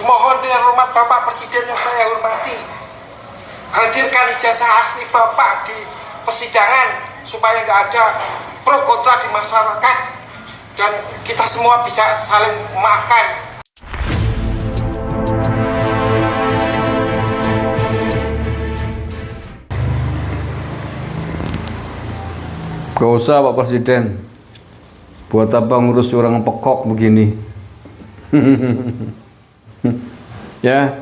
Mohon dengan hormat Bapak Presiden yang saya hormati, hadirkan ijazah asli Bapak di persidangan supaya nggak ada pro kontra di masyarakat dan kita semua bisa saling memaafkan. Gak usah Pak Presiden, buat apa ngurus orang pekok begini? Ya,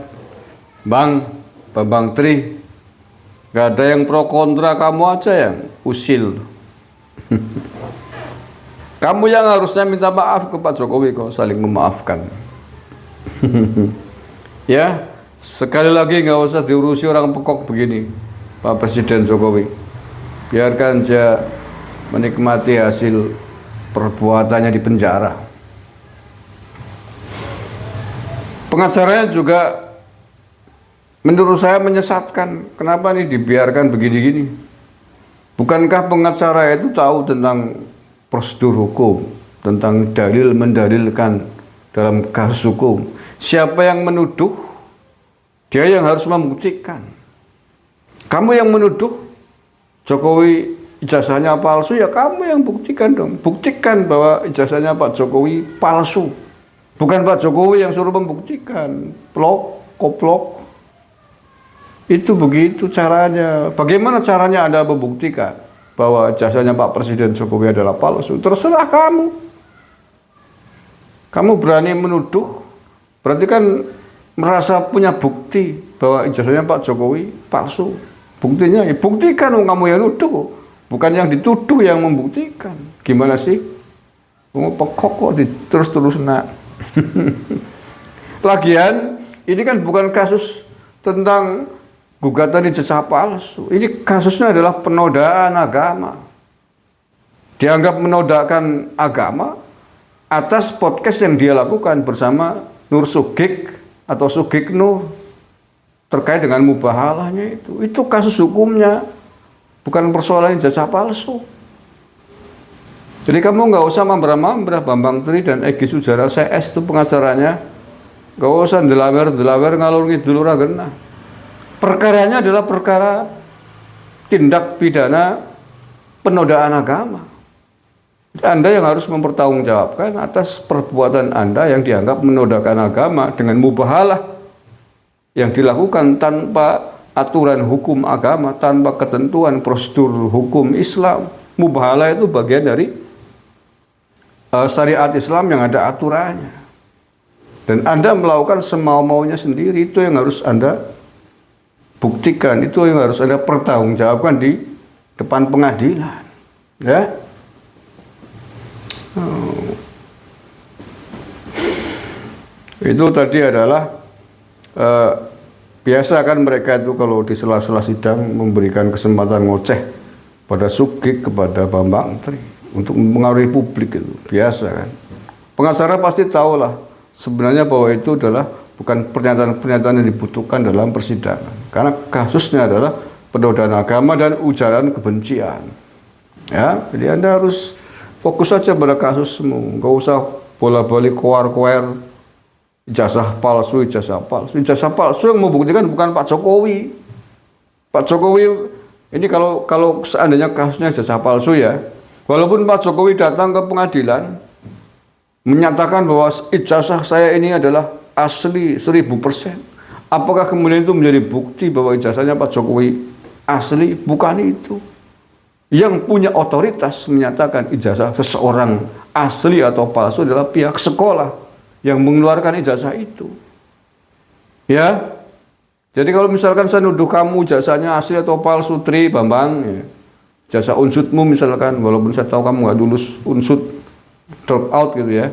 Bang Tri, gak ada yang pro kontra, kamu aja yang usil. Kamu yang harusnya minta maaf ke Pak Jokowi kok, saling memaafkan. Ya, sekali lagi gak usah diurusi orang pekok begini, Pak Presiden Jokowi. Biarkan dia menikmati hasil perbuatannya di penjara. Pengacaranya juga menurut saya menyesatkan. Kenapa nih dibiarkan begini-gini? Bukankah pengacara itu tahu tentang prosedur hukum, tentang dalil mendalilkan dalam kasus hukum? Siapa yang menuduh, dia yang harus membuktikan. Kamu yang menuduh Jokowi ijazahnya palsu, ya kamu yang buktikan dong. Buktikan bahwa ijazahnya Pak Jokowi palsu. Bukan Pak Jokowi yang suruh membuktikan. Koplok. Itu begitu caranya. Bagaimana caranya Anda membuktikan bahwa ijazahnya Pak Presiden Jokowi adalah palsu? Terserah kamu. Kamu berani menuduh, berarti kan merasa punya bukti bahwa ijazahnya Pak Jokowi palsu. Buktinya ya buktikan, kamu yang nuduh, bukan yang dituduh yang membuktikan. Gimana sih? Kamu pekok kok terus nak. Lagian ini kan bukan kasus tentang gugatan ijazah palsu. Ini kasusnya adalah penodaan agama. Dianggap menodakkan agama atas podcast yang dia lakukan bersama Nur Sugik atau Sugik Nur terkait dengan mubahalahnya itu. Itu kasus hukumnya, bukan persoalan ijazah palsu. Jadi kamu nggak usah mambrah-mambrah, Bambang Tri dan Egy Sujara CS itu pengacaranya. Nggak usah delawer ngalur ngidul ora genah. Perkaranya adalah perkara tindak pidana penodaan agama. Anda yang harus mempertanggungjawabkan atas perbuatan Anda yang dianggap menodakkan agama dengan mubahalah yang dilakukan tanpa aturan hukum agama, tanpa ketentuan prosedur hukum Islam. Mubahalah itu bagian dari syariat Islam yang ada aturannya. Dan Anda melakukan semau-maunya sendiri, itu yang harus Anda buktikan, itu yang harus Anda pertanggungjawabkan di depan pengadilan. Ya. Itu tadi adalah biasa kan mereka itu kalau di sela-sela sidang memberikan kesempatan ngoceh pada Sugik, kepada Bambang Tri untuk mengaruhi publik, itu biasa kan. Pengacara pasti tahu lah sebenarnya bahwa itu adalah bukan pernyataan-pernyataan yang dibutuhkan dalam persidangan, karena kasusnya adalah penodaan agama dan ujaran kebencian. Ya, jadi Anda harus fokus saja pada kasusmu, nggak usah bola-balik koar-koar ijazah palsu. Ijazah palsu yang membuktikan bukan Pak Jokowi. Pak Jokowi ini kalau seandainya kasusnya ijazah palsu ya, walaupun Pak Jokowi datang ke pengadilan menyatakan bahwa ijazah saya ini adalah asli 1000%, apakah kemudian itu menjadi bukti bahwa ijazahnya Pak Jokowi asli? Bukan itu. Yang punya otoritas menyatakan ijazah seseorang asli atau palsu adalah pihak sekolah yang mengeluarkan ijazah itu. Ya. Jadi kalau misalkan saya nuduh kamu ijazahnya asli atau palsu, Tri, Bambang, ya, ijazah unsudmu misalkan, walaupun saya tahu kamu nggak lulus unsud, drop out gitu ya.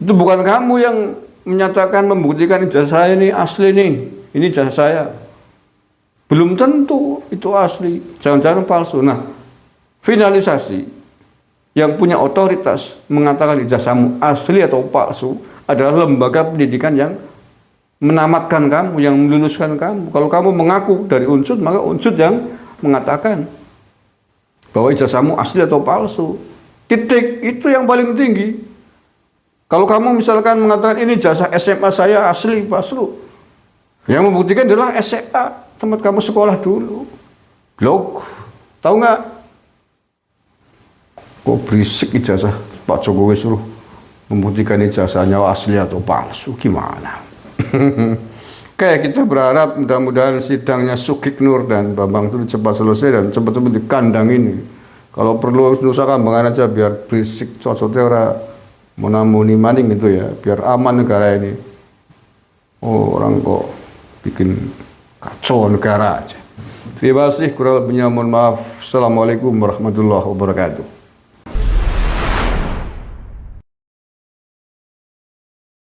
Itu bukan kamu yang menyatakan membuktikan ijazah saya ini asli nih, ini ijazah saya. Belum tentu itu asli, jangan-jangan palsu. Nah, finalisasi yang punya otoritas mengatakan ijazahmu asli atau palsu adalah lembaga pendidikan yang menamatkan kamu, yang meluluskan kamu. Kalau kamu mengaku dari unsud, maka unsud yang mengatakan bahwa ijazahmu asli atau palsu. Titik, itu yang paling tinggi. Kalau kamu misalkan mengatakan ini jasa SMA saya asli, palsu, yang membuktikan adalah SMA tempat kamu sekolah dulu. Loh, tahu nggak? Kok berisik ijazah Pak Jokowi suruh membuktikan ijazahnya asli atau palsu, gimana? Oke, kita berharap mudah-mudahan sidangnya Sugik Nur dan Bambang itu cepat selesai dan cepat-cepat di kandang ini. Kalau perlu Nusa Kambangan aja biar berisik, cocoknya orang menamuni maning itu ya, biar aman negara ini. Oh, orang kok bikin kacau negara aja. Terima kasih, kurang lebihnya mohon maaf. Assalamualaikum warahmatullahi wabarakatuh.